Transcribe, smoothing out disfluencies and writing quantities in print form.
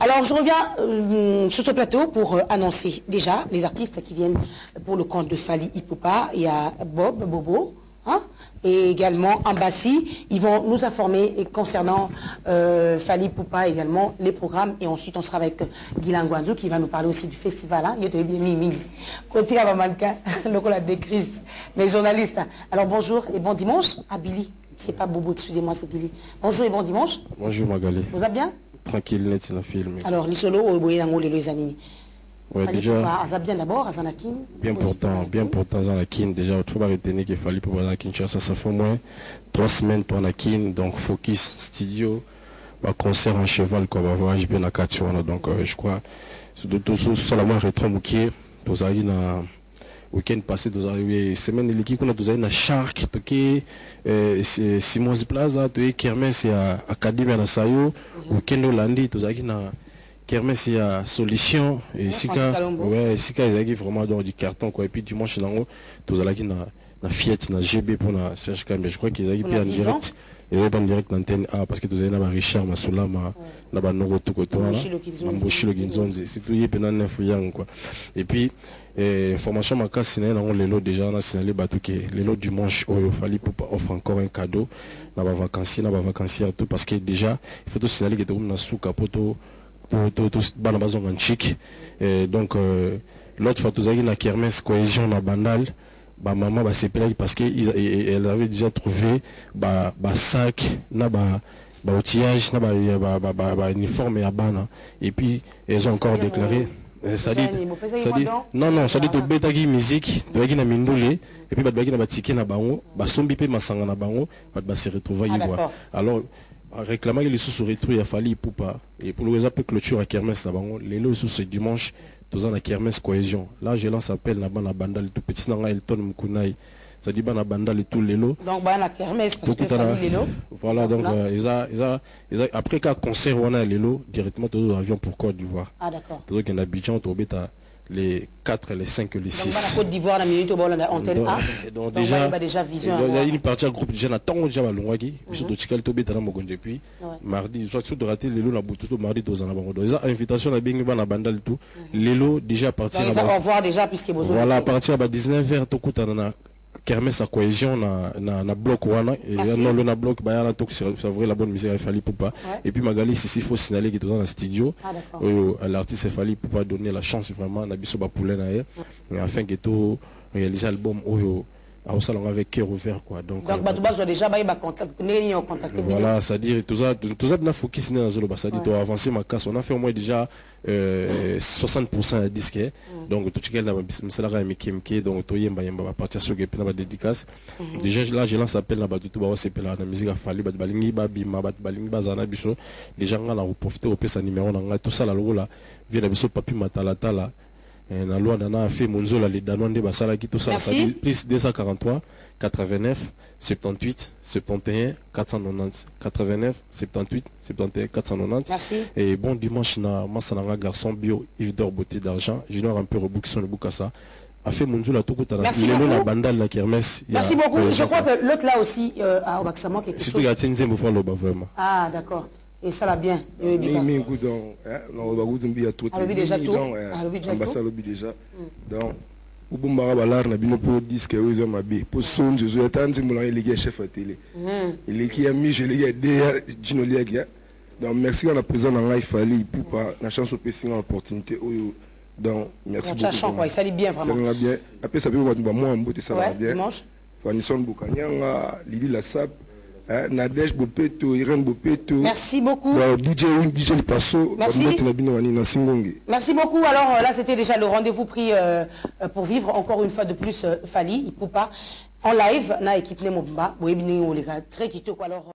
Alors, je reviens sur ce plateau pour annoncer déjà les artistes qui viennent pour le compte de Fally Ipupa. Il y a Bobo, hein, et également Ambassi. Ils vont nous informer concernant Fally Ipupa, également les programmes. Et ensuite, on sera avec Guilan Guanzou qui va nous parler aussi du festival. Hein. Il y a bien Mimi. Côté Abamalka, le col de crise, mes journalistes. Alors, bonjour et bon dimanche à Billy. C'est pas Bobo, excusez-moi, c'est Billy. Bonjour et bon dimanche. Bonjour Magali. Vous allez bien? Tranquille, net, c'est la film. Alors, les solos, les animés. Ouais, déjà. Bien d'abord, Azanakin. Bien important, Zanakin. Déjà, il faut pas retenir qu'il fallait pour Zanakin. Ça fait au moins 3 semaines, toi, Zanakin. Donc, focus, studio, concert en cheval, quoi, voyage bien à Katiwana. Donc, je crois, surtout, sur la moindre rétro moukier, vous avez un week-end passé, vous avez semaine de l'équipe, vous avez un Shark, Simons Plaza, Kermesse, Académie à Sayo, week-end au lundi, vous avez un Kermesse, il y a Solution, et Sika, ouais, Sika, ils ont vraiment dans du carton, quoi, et puis dimanche, vous avez un Fiat, un GB pour la Serge Kam, mais je crois qu'ils ont en direct. Ils ont en direct l'antenne A parce que vous avez Richard Massoula, Noro Tukotoa, Mboshilo Ginzon, c'est tout, il y a plein de quoi. Et puis, information ma casse, c'est les lots déjà, on a signalé les lots dimanche, il fallait offrir encore un cadeau, n'a pas vacancier, tout, parce que déjà, il faut tout signaler que tu as un souka pour tout, banabazon en chic. Donc, l'autre fois, tu as la kermesse cohésion na bandal. Bah maman bah c'est parce qu'elle avait déjà trouvé bah sac na bah outillage na bah uniforme et abana et puis elles ont encore déclaré ça dit non ça dit to betagi musique to yaki na mindule et puis bah na batike na bango bah sombi pe masanga na bango bah se retrouver quoi alors réclamant les sous retrouver il fallait Ipupa et pour le peu clôture à kermesse na bango les lots sous ce dimanche tous en la kermesse cohésion. Là, je lance appel na bana bandal tout petit dans Elton Mkunaï. Ça dit bana bandal et tout les lots. Donc bana kermesse parce que les lots. Voilà donc après qu'un concert on a les lots directement tous avions pour Côte d'Ivoire. Ah d'accord. Donc en Abidjan tu obéta les 4, les 5, les 6. Donc bana Côte d'Ivoire la minute au bord de antenne A. Donc déjà vision. Il y a une partie du groupe déjà na tango déjà balongaki, biso to tikal to beta na mokonde depuis mardi soit sur de rater les lots na butu to mardi to zana bango. Donc ça invitation na bingi bana bandal tout. Les lots déjà à partir au revoir déjà puisque besoin. Voilà à partir de 19h to kutana na kermesse à cohésion na bloc wana et non le na bloc ba yana to c'est vrai la bonne musique il fallait Ipupa et puis Magali si il faut signaler qu'il est dans le studio l'artiste il fallait Ipupa donner la chance vraiment na biso ba poulet na et afin que to réaliser l'album au salon avec cœur ouvert quoi donc déjà contacter voilà c'est à dire tout ça na focus na zolo ba ça dit to avancer ma casse on a fait au moins déjà 60% à disque donc tout ce qu'elle a misala miki donc to yemba ba partir sur que na ba dédicace déjà là je lance appel na ba tout ba c'est la musique a fallu ba balingi ba bima ba balingi ba zana biso les gens là profiter au pesa numéro na tout ça la logo là vient biso papi matala tala la loi nana a fait monzola les danois de basala qui tout ça plus 243 89 78 71 490 89 78 71 490. Merci. Et bon dimanche na masananga garçon bio Yves d'or beauté d'argent j'ignore un peu rebouxon le boukassa a fait monzola tout côté la bandale la kermesse. Merci beaucoup. Je crois que l'autre là aussi à Obaxamo quelque chose. Surtout il y a Tinze Moufalo vraiment. Ah d'accord. Et ça va bien. Mais goudon, on va goûter bien tout. Déjà tout. Ambassade lobby déjà. Donc, au bon balar na bino pour disque aux hommes habillés. Pour son je suis attendu mon les chef à télé. Il est qui a mis je les derrière Gino Liagia. Donc merci à la présence dans il fallait Ipupa la chance au PC en opportunité. Donc merci beaucoup. Chance quoi, ça allait bien vraiment. Ça va bien. Après ça peut moi en beauté ça va bien. Dimanche. Fanison Bukanyanga, Lili Lassap. Nadège Bopeto, Irène Bopeto. Merci beaucoup. DJ Passo. Merci. Merci beaucoup. Alors là, c'était déjà le rendez-vous pris pour vivre encore une fois de plus Fally Ipupa en live. Na équipe Nemobamba. Très kitoko alors.